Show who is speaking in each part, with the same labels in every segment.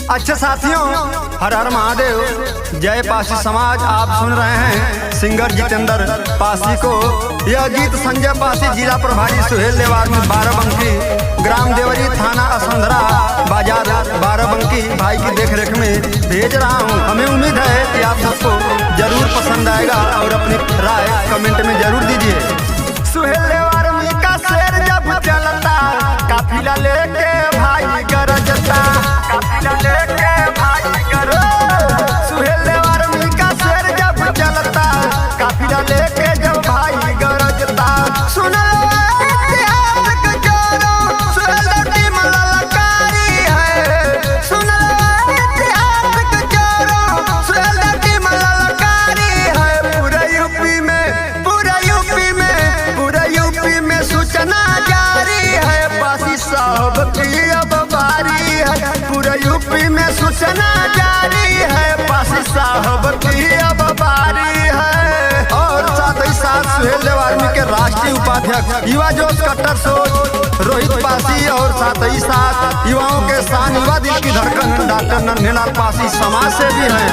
Speaker 1: अच्छा साथियों, हर हर महादेव, जय पासी समाज। आप सुन रहे हैं सिंगर जितेंद्र पासी को। यह गीत संजय पासी, जिला प्रभारी सुहेल देवार में बाराबंकी, ग्राम देवरी, थाना असंधरा, बाजार बाराबंकी भाई की देखरेख में भेज रहा हूँ। हमें उम्मीद है कि आप सबको जरूर पसंद आएगा और अपनी राय कमेंट में जरूर दीजिए। सुहेल देवार में का शेर जब चलता, काफिला लेके भाई गरजता, काफिला लेके भाई गरजता। सुहेल देवार में का शेर जब चलता, काफिला लेके जब भाई गरजता। सुन यूपी में सूचना जारी है, पासी साहब की अब बारी है। और साथ ही साथ सुहेल देवार के राष्ट्रीय उपाध्यक्ष, युवा जोश, कट्टर सोच रोहित पासी, और साथ ही साथ युवाओं के साथ युवा दिल की धड़कन डॉक्टर नन्हेलाल पासी समाज से भी है।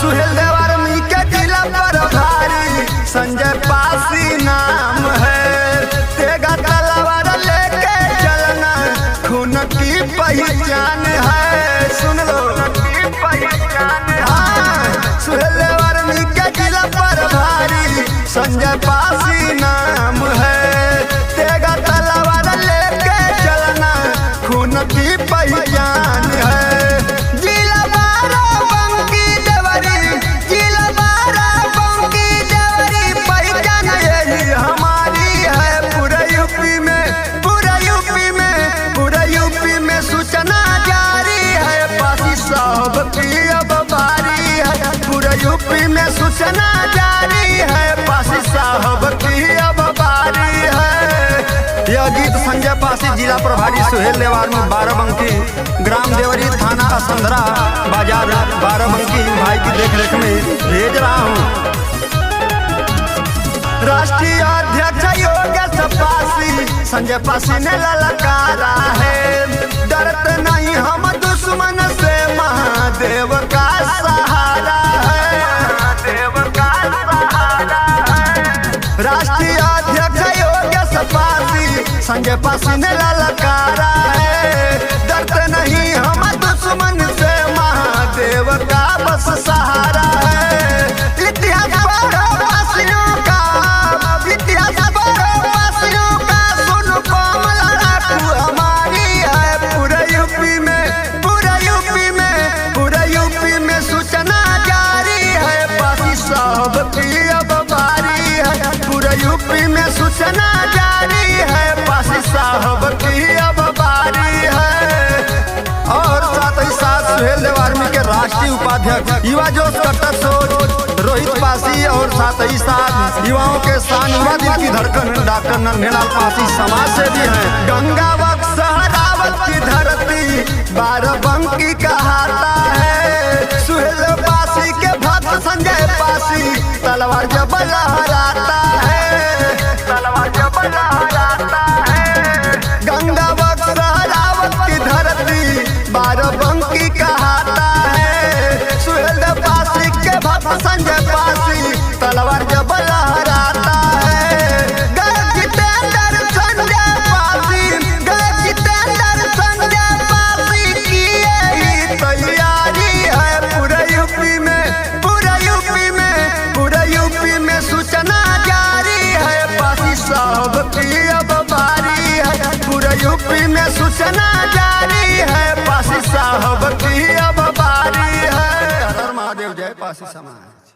Speaker 1: सुहेल देवार के जिला पर भारी संजय पासी नाम है। तेगा तलवार लेके चलना खून की पहचान है। सुन लो सुहेल देवार के जिला पर भारी संजय पासी नाम है। तेगा तलवार लेके चलना खून की पहचान है। जिला बाराबंकी देवरी, जिला बाराबंकी देवरी, पहचान यही हमारी है। पूरे यूपी में, पूरे यूपी में, पूरे यूपी में सूचना जारी है, पासी साहब की अब बारी है। पूरे यूपी में सूचना जारी है, पासी साहब की अब बारी है। यह गीत संजय पासी, जिला प्रभारी सुहेल देवार में बाराबंकी, ग्राम देवरी, थाना असंधरा, बाजार बाराबंकी भाई की देखरेख में भेज रहा हूँ। राष्ट्रीय अध्यक्ष योगेश पासी, संजय पासी ने ललकारा है। डरते नहीं हम दुश्मन से, महादेव का सहारा है, महादेव का सहारा है। राष्ट्रीय अध्यक्ष योगेश पासी, संजय पासी ने ललकारा है। डरते नहीं हम दुश्मन से, महादेव का बस सहारा है। इतिहास पढ़ो पासियों का, इतिहास पढ़ो पासियों का, सुन कोमल लड़ाकू हमारी है। पूरे यूपी में, पूरे यूपी में, पूरे यूपी में सूचना जारी है, पासी साहब की अब बारी है। पूरे यूपी में सूचना जारी है, पासी साहब की अब बारी है। और साथ ही साथ सुहेल देवार के राष्ट्रीय उपाध्यक्ष, युवा जोश, कट्टर सोच रोहित पासी, और साथ ही साथ युवाओं के साथ युवा दिल की धड़कन डॉक्टर नन्हेलाल पासी समाज से भी है। गंगा वक्त सहरावत की धरती बाराबंकी कहता है। सुहेल पासी के भक्त संजय पासी, तलवार जब लहराता है, तलवार जब लहराता है। गंगा वक्त सहरावत की धरती बाराबंकी कहता है। सुहेल पासी के भक्त संजय पासी, तलवार जब लहराता है। गए जितेंद्र संजय पासी, गए जितेंद्र संजय पासी की यही तैयारी है। पूरे यूपी में, पूरे यूपी में, पूरे यूपी में सूचना जारी है, पासी साहब की अब बारी है। पूरे यूपी में सूचना जारी है, पासी साहब की अब बारी है। हर हर महादेव, जय पासी समाज।